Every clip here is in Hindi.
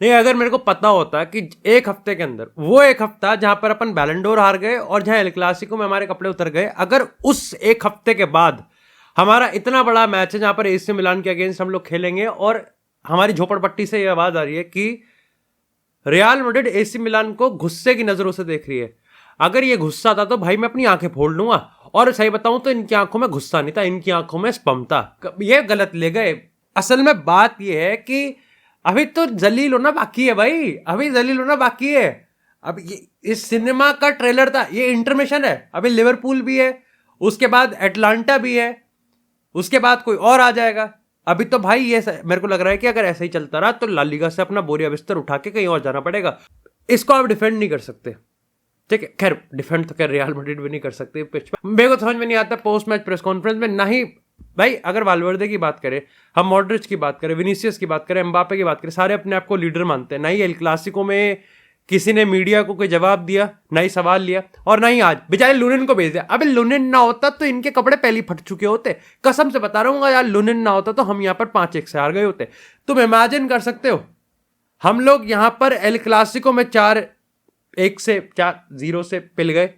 नहीं, अगर मेरे को पता होता कि एक हफ्ते के अंदर, वो एक हफ्ता जहां पर अपन बैलन डोर हार गए और जहां एल क्लासिको में हमारे कपड़े उतर गए, अगर उस एक हफ्ते के बाद हमारा इतना बड़ा मैच है जहां पर एसी मिलान के अगेंस्ट हम लोग खेलेंगे और हमारी झोपड़पट्टी से ये आवाज आ रही है कि रियल मैड्रिड एसी मिलान को गुस्से की नजरों से देख रही है, अगर ये गुस्सा था तो भाई मैं अपनी आंखें फोड़ लूंगा। और सही बताऊं तो इनकी आंखों में गुस्सा नहीं था, इनकी आंखों में स्पम था। ये गलत ले गए। असल में बात ये है कि अभी तो जलील होना बाकी है भाई, अभी जलील होना बाकी है। अब इस सिनेमा का ट्रेलर था, ये इंटरमिशन है, अभी लिवरपूल भी है, उसके बाद एटलांटा भी है, उसके बाद कोई और आ जाएगा। अभी तो भाई ये मेरे को लग रहा है कि अगर ऐसा ही चलता रहा तो ला लीगा से अपना बोरिया बिस्तर उठा के कहीं और जाना पड़ेगा। इसको आप डिफेंड नहीं कर सकते, ठीक है। खैर डिफेंड तो खैर रियल मैड्रिड भी नहीं कर सकते। मेरे को समझ में नहीं आता पोस्ट मैच प्रेस कॉन्फ्रेंस में, ना ही भाई अगर वाल्वर्दे की बात करें, हम मॉड्रिच की बात करें, विनीसियस की बात करें, एम्बापे की बात करें, सारे अपने आप को लीडर मानते हैं। ना ही एल क्लासिको में किसी ने मीडिया को कोई जवाब दिया, ना ही सवाल लिया, और ना ही आज बेचारे लुनिन को भेज दिया। अबे लुनिन ना होता तो इनके कपड़े पहले फट चुके होते, कसम से बता रहा हूँ। यार लुनिन ना होता तो हम यहाँ पर 5-1 से हार गए होते। तुम इमेजिन कर सकते हो, हम लोग यहाँ पर एल क्लासिको में 4-1 से 4-0 से पिल गए,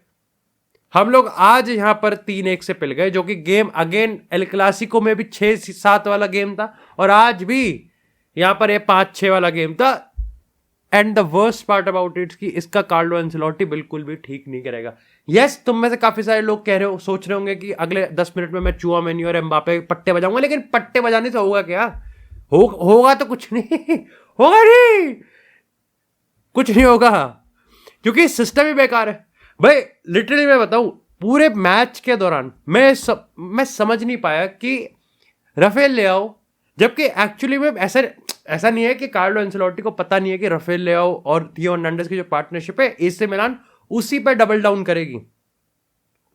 हम लोग आज यहां पर 3-1 से पिल गए, जो कि गेम अगेन एल क्लासिको में भी 6-7 वाला गेम था और आज भी यहां पर ये 5-6 वाला गेम था। And the worst part about it कि इसका कार्लो एंसेलोटी बिल्कुल भी ठीक नहीं करेगा। यस, तुम में से काफी सारे लोग कह रहे हो, सोच रहे होंगे कि अगले 10 मिनट में मैं चुआमेनी और एम्बापे पट्टे बजाऊंगा, लेकिन पट्टे बजाने से होगा क्या? होगा तो कुछ नहीं होगा, नहीं कुछ नहीं होगा, क्योंकि सिस्टम ही बेकार है भाई। लिटरली मैं बताऊं, पूरे मैच के दौरान मैं समझ नहीं पाया कि राफेल लेआओ, जबकि एक्चुअली में ऐसा नहीं है कि कार्लो एंसेलोटी को पता नहीं है कि राफेल लेआओ और थियो हर्नांडेज की जो पार्टनरशिप है, एसी मिलान उसी पे डबल डाउन करेगी,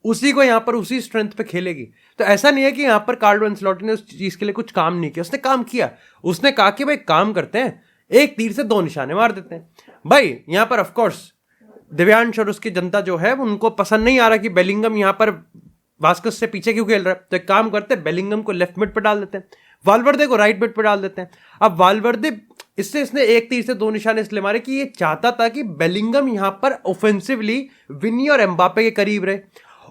उसी को यहां पर उसी स्ट्रेंथ पे खेलेगी। तो ऐसा नहीं है कि यहां पर कार्लो एंसेलोटी ने उस चीज के लिए कुछ काम नहीं किया, उसने काम किया। उसने कहा कि भाई काम करते हैं, एक तीर से 2 निशाने मार देते हैं। भाई यहां पर ऑफकोर्स दिव्यांश और उसकी जनता जो है उनको पसंद नहीं आ रहा कि बेलिंगम यहां पर वास्कस से पीछे क्यों खेल रहा है, तो एक काम करते हैं, बेलिंगम को लेफ्ट मिड पर डाल देते हैं, वाल्वर्दे को राइट मिड पर डाल देते हैं। अब वाल्वर्दे इसने एक तीर से 2 निशाने इसलिए मारे कि ये चाहता था कि बेलिंगम यहां पर ऑफेंसिवली विनी और एम्बापे के करीब रहे,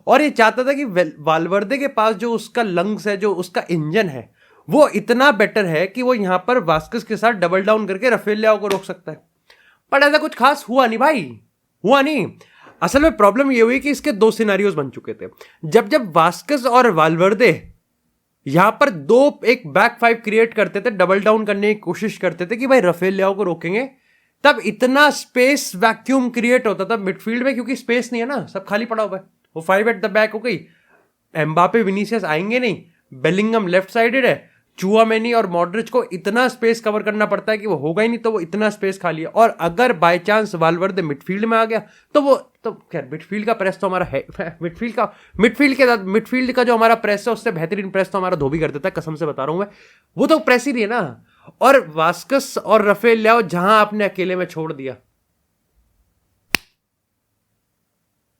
और ये चाहता था कि वाल्वर्दे के पास जो उसका लंग्स है, जो उसका इंजन है, वो इतना बेटर है कि वो यहां पर वास्कस के साथ डबल डाउन करके राफेल लेआओ को रोक सकता है। पर ऐसा कुछ खास हुआ नहीं भाई, हुआ नहीं। असल में प्रॉब्लम ये हुई कि इसके 2 सिनेरियोज बन चुके थे। जब वास्कस और वाल्वर्दे यहां पर एक बैक 5 क्रिएट करते थे, डबल डाउन करने की कोशिश करते थे कि भाई राफेल लेआओ को रोकेंगे, तब इतना स्पेस वैक्यूम क्रिएट होता था मिडफील्ड में, क्योंकि स्पेस नहीं है ना, सब खाली पड़ा हुआ है। वो 5 एट द बैक हो गई, एम्बापे विनीसियस आएंगे नहीं, बेलिंगम लेफ्ट साइडेड है, चुआमेनी और मॉड्रिच को इतना स्पेस कवर करना पड़ता है कि वो होगा ही नहीं, तो वो इतना स्पेस खाली है। और अगर बाय चांस वाल्वर्दे मिडफील्ड में आ गया तो खैर मिडफील्ड का प्रेस तो हमारा है, मिडफील्ड का जो हमारा प्रेस है उससे बेहतरीन प्रेस तो हमारा धोबी कर देता है, कसम से बता रहा हूं मैं, वो तो प्रेस ही नहीं है ना। और वास्कस और राफेल लेआओ जहां आपने अकेले में छोड़ दिया,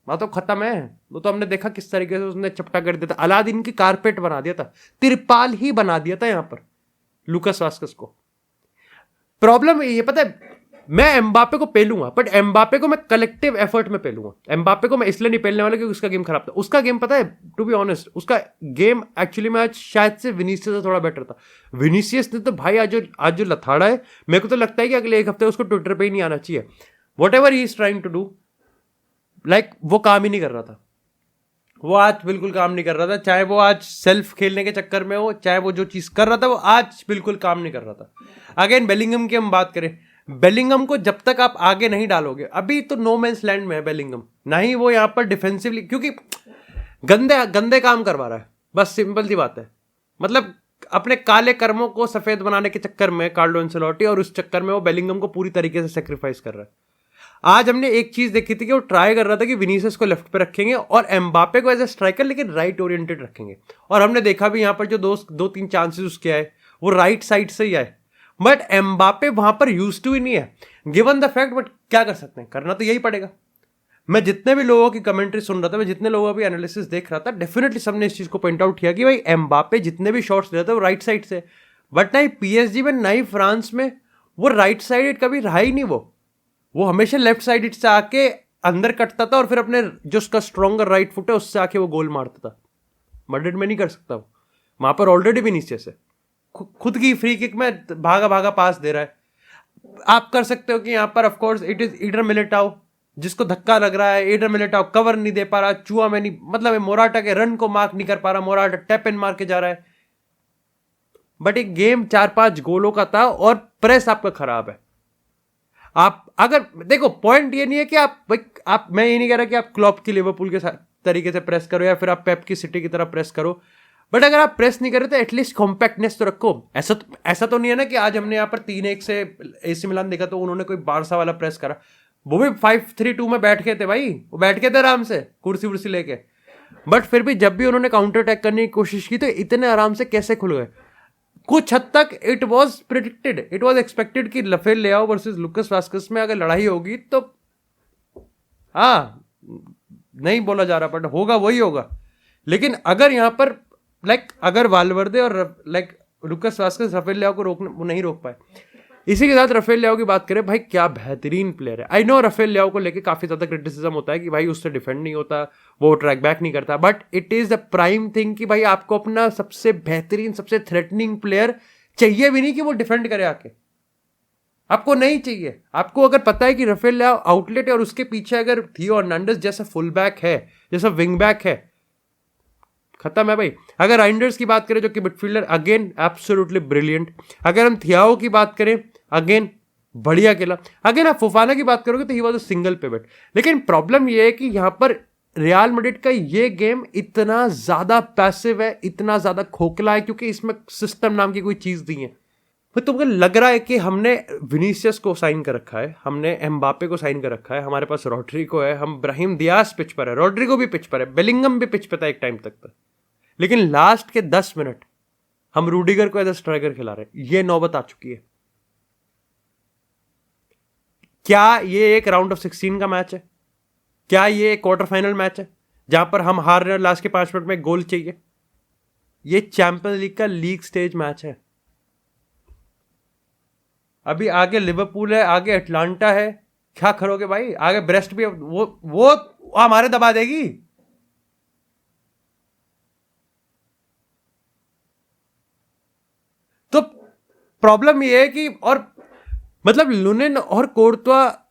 बात तो खत्म है। वो तो हमने देखा किस तरीके से उसने चपटा कर दिया था, अलादीन की कारपेट बना दिया था, तिरपाल ही बना दिया था यहां पर लूकास वास्कस को। प्रॉब्लम ये पता है, मैं एम्बापे को पेलूंगा, बट एम्बापे को मैं कलेक्टिव एफर्ट में पेलूंगा। एम्बापे को मैं इसलिए नहीं पेलने वाला क्योंकि उसका गेम खराब था। उसका गेम पता है, टू बी ऑनेस्ट, उसका गेम एक्चुअली में आज शायद से विनीसियस से थोड़ा बेटर था। विनीसियस ने तो भाई आज जो लथाड़ा है, मेरे को तो लगता है कि अगले 1 हफ्ते उसको ट्विटर पे ही नहीं आना चाहिए। Whatever he is trying to do, like वो काम ही नहीं कर रहा था, वो आज बिल्कुल काम नहीं कर रहा था। चाहे वो आज सेल्फ खेलने के चक्कर में हो, चाहे वो जो चीज कर रहा था वो आज बिल्कुल काम नहीं कर रहा था। अगेन बेलिंगम की हम बात करें, बेलिंगम को जब तक आप आगे नहीं डालोगे, अभी तो नो मैंस लैंड में है बेलिंगम, ना ही वो यहां पर डिफेंसिवली, क्योंकि गंदे काम करवा रहा है, बस सिंपल सी बात है। मतलब अपने काले कर्मों को सफेद बनाने के चक्कर में कार्लो एंसेलोटी, और उस चक्कर में वो बेलिंगम को पूरी तरीके से सेक्रीफाइस कर रहा है। आज हमने एक चीज देखी थी कि वो ट्राई कर रहा था कि विनीसियस को लेफ्ट पे रखेंगे और एम्बापे को एज ए स्ट्राइकर लेकिन राइट ओरिएंटेड रखेंगे, और हमने देखा भी यहां पर जो 2-3 चांसेस उसके आए वो राइट साइड से ही आए। बट एम्बापे वहां पर यूज्ड टू ही नहीं है, गिवन द फैक्ट। बट क्या कर सकते हैं, करना तो यही पड़ेगा। मैं जितने भी लोगों की कमेंट्री सुन रहा था, मैं जितने लोगों की एनालिसिस देख रहा था, डेफिनेटली सबने इस चीज को पॉइंट आउट किया कि भाई एम्बापे जितने भी शॉट्स लेते हैं वो राइट साइड से, बट ना ही PSG में ना ही फ्रांस में वो राइट साइडेड कभी रहा ही नहीं। वो हमेशा लेफ्ट साइडेड से आके अंदर कटता था और फिर अपने जो उसका स्ट्रॉन्गर राइट फुट है उससे आके वो गोल मारता था। मड्रिड में नहीं कर सकता वो, वहां पर ऑलरेडी भी नीचे से खुद की फ्री किक में भागा भागा पास दे रहा है। आप कर सकते हो कि यहाँ पर of course it is Idar Militão, जिसको धक्का लग रहा है, ईडर मिलिटाओ कवर नहीं दे पा रहा, चूहा में नहीं, मतलब मोराटा के रन को मार्क नहीं कर पा रहा, मोराटा टैप इन मार के जा रहा है। बट एक गेम 4-5 गोलों का था और प्रेस आपका खराब है। आप अगर देखो, पॉइंट ये नहीं है कि आप मैं ये नहीं कह रहा कि आप क्लॉप की लिवरपूल के तरीके से प्रेस करो या फिर आप पेप की सिटी की तरह प्रेस करो, बट अगर आप प्रेस नहीं कर रहे तो एटलीस्ट कॉम्पैक्टनेस तो रखो। ऐसा तो नहीं है ना कि आज हमने यहाँ पर 3-1 से एसी मिलान देखा तो उन्होंने कोई बारसा वाला प्रेस करा। वो भी 5-3-2 में बैठ गए थे भाई, वो बैठ गए थे आराम से कुर्सी वुर्सी लेके। बट फिर भी जब भी उन्होंने काउंटर अटैक करने की कोशिश की तो इतने आराम से कैसे खुल गए। कुछ हद तक it was predicted, it was expected कि राफेल लियाओ वर्सेस लुकास वास्केस में अगर लड़ाई होगी तो हाँ, नहीं बोला जा रहा बट होगा, वही होगा। लेकिन अगर यहाँ पर अगर वाल्वर्दे और लुकास वास्केस राफेल लियाओ को नहीं रोक पाए। इसी के साथ राफेल लियाओ की बात करें, भाई क्या बेहतरीन प्लेयर है। आई नो राफेल लियाओ को लेके काफी ज्यादा क्रिटिसिज्म होता है कि भाई उससे डिफेंड नहीं होता, वो ट्रैक बैक नहीं करता, but it is the prime thing कि भाई आपको अपना सबसे बेहतरीन, सबसे थ्रेटनिंग प्लेयर चाहिए भी नहीं कि वो डिफेंड करे आके, आपको नहीं चाहिए। आपको अगर पता है कि राफेल लियाओ आउटलेट है और उसके पीछे अगर थियो हर्नांडेज जैसा फुल बैक है, जैसा विंग बैक है, खत्म है भाई। अगर राइंडर्स की बात करें जो कि मिडफील्डर, अगेन एब्सोल्युटली ब्रिलियंट। अगर हम थियाओ की बात करें, अगेन बढ़िया खेला। अगेन आप फोफाना की बात करोगे तो he was a single pivot. लेकिन प्रॉब्लम यह है कि यहां पर रियल मैड्रिड का ये गेम इतना ज्यादा पैसिव है, इतना ज्यादा खोखला है, क्योंकि इसमें सिस्टम नाम की कोई चीज नहीं है। फिर तुमको लग रहा है कि हमने विनीसियस को साइन कर रखा है, हमने एम्बापे को साइन कर रखा है, हमारे पास रोड्रिगो है, हम ब्राहिम दियास पिच पर है, रोड्रिगो भी पिच पर है, बेलिंगम भी पिच पे था एक टाइम तक। लेकिन लास्ट के 10 मिनट हम रूडिगर को एज अ स्ट्राइकर खिला रहे हैं। ये नौबत आ चुकी है। क्या ये एक राउंड ऑफ 16 का मैच है? क्या ये एक क्वार्टर फाइनल मैच है जहां पर हम हार रहे हैं, लास्ट के 5 मिनट में गोल चाहिए? ये चैंपियंस लीग का लीग स्टेज मैच है। अभी आगे लिवरपूल है, आगे अटलांटा है, क्या करोगे भाई? आगे ब्रेस्ट भी, वो हमारे दबा देगी। तो प्रॉब्लम ये है कि, और मतलब लुनिन और कोर्तवा,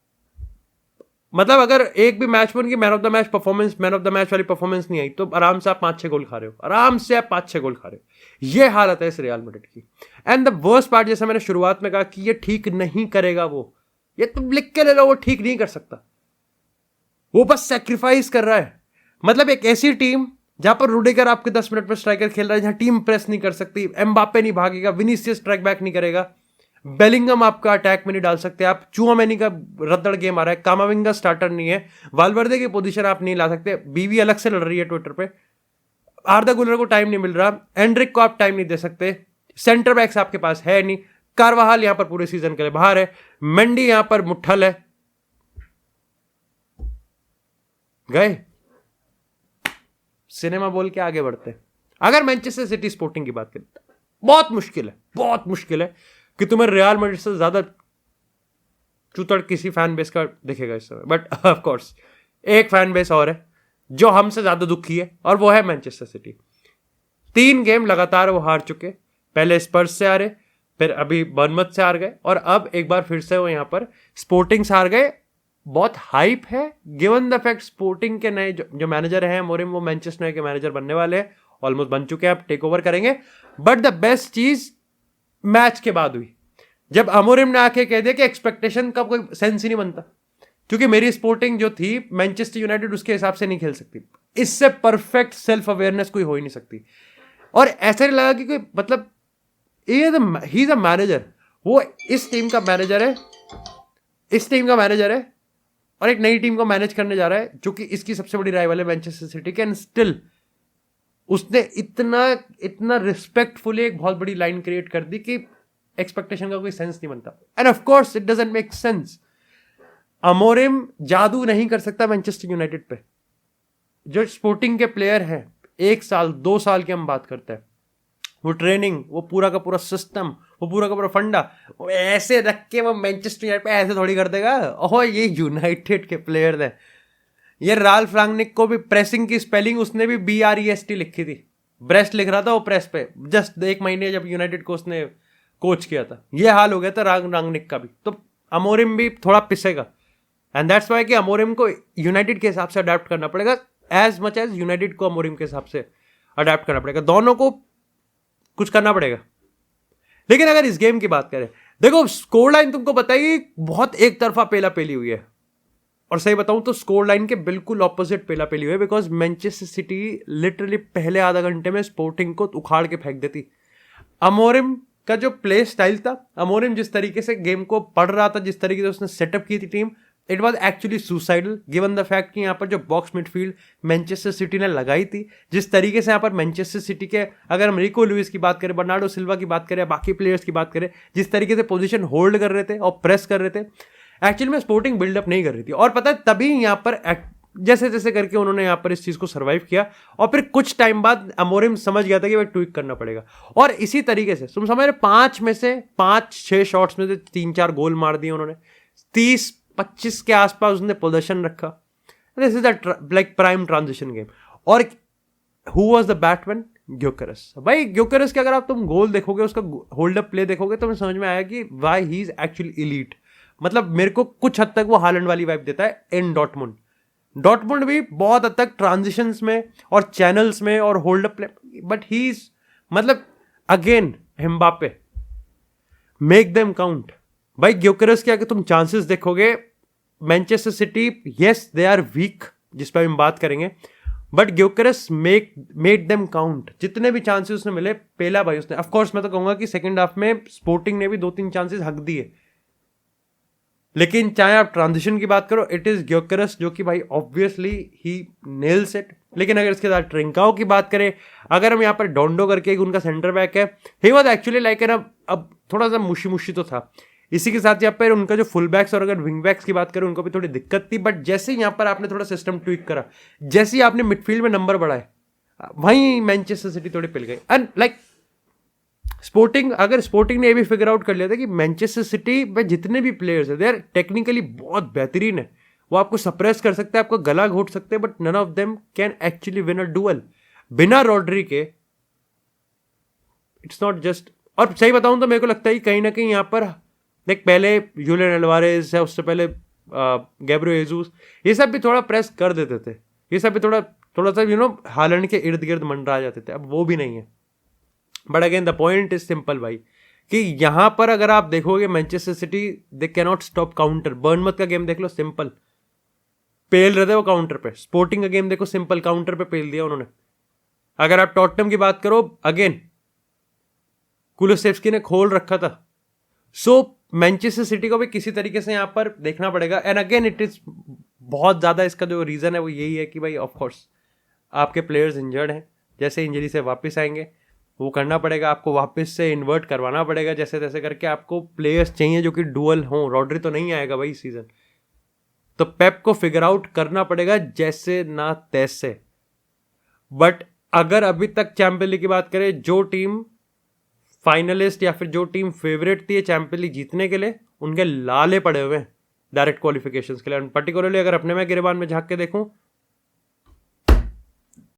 मतलब अगर एक भी मैच में उनकी man of the match performance, man of the match वाली परफॉर्मेंस नहीं आई तो आराम से आप 5-6 गोल खा रहे हो, आराम से आप 5-6 गोल खा रहे हो। ये हालत है इस रियल मैड्रिड की। एंड द वर्स्ट पार्ट, जैसे मैंने शुरुआत में कहा कि ये ठीक नहीं करेगा, वो ये तुम लिख के ले लो, वो ठीक नहीं कर सकता। वो बस सेक्रीफाइस कर रहा है। मतलब एक ऐसी टीम जहां पर रूडिगर आपके 10 मिनट में स्ट्राइकर खेल रहा है, जहां टीम प्रेस नहीं कर सकती, एम्बापे नहीं भागेगा, विनीसियस ट्रैक बैक नहीं करेगा, बेलिंगम आपका अटैक में नहीं डाल सकते आप, चूआमेनी का रद्दड़ गेम आ रहा है, कामाविंगा स्टार्टर नहीं है, वाल्वर्दे की पोजीशन आप नहीं ला सकते, बीवी अलग से लड़ रही है ट्विटर पे, आर्दा गुलर को टाइम नहीं मिल रहा, एंड्रिक को आप टाइम नहीं दे सकते, सेंटर बैक्स आपके पास है नहीं, कारवाहाल यहां पर पूरे सीजन के लिए बाहर है, मेंडी यहां पर मुट्ठल है, गए सिनेमा बोल के आगे बढ़ते। अगर मैनचेस्टर सिटी स्पोर्टिंग की बात करें, बहुत मुश्किल है, बहुत मुश्किल है कि तुम्हें रियल मैड्रिड से ज्यादा चूतड़ किसी फैन बेस का दिखेगा इस समय। बट ऑफ कोर्स एक फैन बेस और है जो हमसे ज्यादा दुखी है, और वो है मैनचेस्टर सिटी। 3 गेम लगातार वो हार चुके, पहले स्पर्स से हारे, फिर अभी बर्नमथ से हार गए, और अब एक बार फिर से वो यहां पर स्पोर्टिंग से हार गए। बहुत हाइप है गिवन द फैक्ट स्पोर्टिंग के नए जो मैनेजर हैं मोरिम, वो मैनचेस्टर के मैनेजर बनने वाले हैं, ऑलमोस्ट बन चुके हैं, अब टेक ओवर करेंगे। बट द बेस्ट चीज मैच के बाद हुई, जब अमोरिम ने आके कह दिया कि एक्सपेक्टेशन का कोई सेंस ही नहीं बनता, क्योंकि मेरी स्पोर्टिंग जो थी मैनचेस्टर यूनाइटेड उसके हिसाब से नहीं खेल सकती, इससे परफेक्ट सेल्फ अवेयरनेस कोई हो ही नहीं सकती। और ऐसा नहीं लगा कि कोई, मतलब ही इज अ मैनेजर, वो इस टीम का मैनेजर है, इस टीम का मैनेजर है, और एक नई टीम को मैनेज करने जा रहा है जो कि इसकी सबसे बड़ी राइवल है मैनचेस्टर सिटी के, एंड स्टिल उसने इतना रिस्पेक्टफुली एक बहुत बड़ी लाइन क्रिएट कर दी कि एक्सपेक्टेशन का कोई सेंस नहीं बनता। End of course it doesn't make sense. Amorim जादू नहीं कर सकता मैनचेस्टर यूनाइटेड पे। जो स्पोर्टिंग के प्लेयर हैं 1 साल 2 साल की हम बात करते हैं, वो ट्रेनिंग, वो पूरा का पूरा सिस्टम, वो पूरा का पूरा फंडा वो ऐसे रख के वो मैनचेस्टर यूनाइटेड पे ऐसे थोड़ी कर देगा। ओह ये यूनाइटेड के प्लेयर थे। ये राल्फ रांगनिक को भी प्रेसिंग की स्पेलिंग उसने भी BREST लिखी थी, ब्रेस्ट लिख रहा था वो प्रेस पे, जस्ट 1 महीने जब यूनाइटेड को उसने कोच किया था। ये हाल हो गया था रांगनिक का भी। तो अमोरिम भी थोड़ा पिसेगा एंड दैट्स वाई कि अमोरिम को यूनाइटेड के हिसाब से अडेप्ट करना पड़ेगा एज मच एज यूनाइटेड को अमोरिम के हिसाब से अडेप्ट करना पड़ेगा। दोनों को कुछ करना पड़ेगा। लेकिन अगर इस गेम की बात करें, देखो स्कोर लाइन तुमको बताइए बहुत एक तरफा पेला पेली हुई है, और सही बताऊं तो स्कोर लाइन के बिल्कुल ऑपोजिट पेला पेली हुई है, बिकॉज मैनचेस्टर सिटी लिटरली पहले आधा घंटे में स्पोर्टिंग को उखाड़ के फेंक देती। अमोरिम का जो प्ले स्टाइल था, अमोरिम जिस तरीके से गेम को पढ़ रहा था, जिस तरीके से उसने सेटअप की थी team, it was actually suicidal given the fact कि यहाँ पर जो बॉक्स मिडफील्ड मैनचेस्टर सिटी ने लगाई थी, जिस तरीके से यहाँ पर मैनचेस्टर सिटी के, अगर हम रिको लुइस की बात करें, बर्नार्डो सिल्वा की बात करें, बाकी प्लेयर्स की बात करें, जिस तरीके से पोजीशन होल्ड कर रहे थे और प्रेस कर रहे थे, एक्चुअली में स्पोर्टिंग बिल्डअप नहीं कर रही थी। और पता है तभी यहाँ पर जैसे जैसे करके उन्होंने यहाँ पर इस चीज को सर्वाइव किया, और फिर कुछ टाइम बाद अमोरिम समझ गया था कि भाई ट्विक करना पड़ेगा। और इसी तरीके से तुम समझ रहे 5 में से 5-6 शॉट्स में से 3-4 गोल मार दिए उन्होंने, 30-25 के आसपास उसने पोजीशन रखा। This is like prime transition game. और who was the batman? Gyokeres. भाई ग्योकेरेस के अगर आप तुम गोल देखोगे, उसका होल्ड अप प्ले देखोगे, तो समझ में आया कि why he is actually elite. मतलब मेरे को कुछ हद तक वो हालैंड वाली वाइब देता है इन डॉर्टमुंड भी बहुत हद तक ट्रांजिशंस में और चैनल्स में और hold up play, but he is मतलब again Mbappe, make them count. भाई ग्योकेरेस के अगर तुम चांसेस देखोगे, Manchester City yes they are weak, जिस पर हम बात करेंगे, but Gyokeres make them count. जितने भी चांसेस उसने मिले पहला भाई उसने। ऑफकोर्स मैं तो कहूंगा कि सेकंड हाफ में स्पोर्टिंग ने भी 2-3 चांसेस हक दिए, लेकिन चाहे आप ट्रांजिशन की बात करो, इट इज ग्योकेरेस जो कि भाई ऑब्वियसली ही नेल्स इट। लेकिन अगर इसके साथ ट्रिंकाओ की बात करें, अगर हम यहाँ पर डोंडो करके एक उनका सेंटर बैक है, he was actually like an, अब थोड़ा सा मुशी तो था। इसी के साथ यहाँ पर उनका जो फुल बैक्स और अगर विंग बैक्स की बात करें, उनको भी थोड़ी दिक्कत थी, बट जैसे यहाँ पर आपने थोड़ा सिस्टम ट्विक करा, जैसे ही आपने मिडफील्ड में नंबर बढ़ाए, वहीं मैनचेस्टर सिटी थोड़ी पिल गई। एंड लाइक स्पोर्टिंग ने ये भी फिगर आउट कर लिया था कि मैनचेस्टर सिटी में जितने भी प्लेयर्स हैं, दे आर टेक्निकली बहुत बेहतरीन है। वो आपको सप्रेस कर सकते हैं, आपको गला घोट सकते हैं, but none of them can actually win a duel. बिना रॉड्री के इट्स नॉट जस्ट। और सही बताऊं तो मेरे को लगता है कहीं ना कहीं यहाँ पर देख, पहले यूलियन अल्वारेज है, उससे पहले गैब्रियल जेसूस, ये सब भी थोड़ा प्रेस कर देते थे, ये सब भी थोड़ा सा हालैंड के इर्द गिर्द मंडरा जाते थे। अब वो भी नहीं है। But again the point is simple भाई, कि यहां पर अगर आप देखोगे Manchester City they can not stop counter. Bournemouth का गेम देख लो, सिंपल पेल रहे थे वो काउंटर पे। स्पोर्टिंग का गेम देखो, सिंपल काउंटर पे पेल दिया उन्होंने। अगर आप टॉटनहम की बात करो, अगेन कुलुसेव्स्की ने खोल रखा था। सो मैनचेस्टर सिटी को भी किसी तरीके से यहां पर देखना पड़ेगा। एंड अगेन इट इज बहुत ज्यादा, इसका जो रीजन है वो यही है कि भाई ऑफकोर्स आपके प्लेयर्स इंजर्ड हैं, जैसे इंजरी से वापस आएंगे वो करना पड़ेगा, आपको वापस से इन्वर्ट करवाना पड़ेगा, जैसे तैसे करके आपको प्लेयर्स चाहिए जो कि डुअल हों। रॉड्री तो नहीं आएगा भाई सीजन, तो पेप को फिगर आउट करना पड़ेगा जैसे ना तैसे। बट अगर अभी तक चैंपियन लीग की बात करें, जो टीम फाइनलिस्ट या फिर जो टीम फेवरेट थी चैंपियन लीग जीतने के लिए, उनके लाले पड़े हुए हैं डायरेक्ट क्वालिफिकेशंस के लिए। पर्टिकुलरली अगर अपने मैं गिरबान में झांक के देखूं,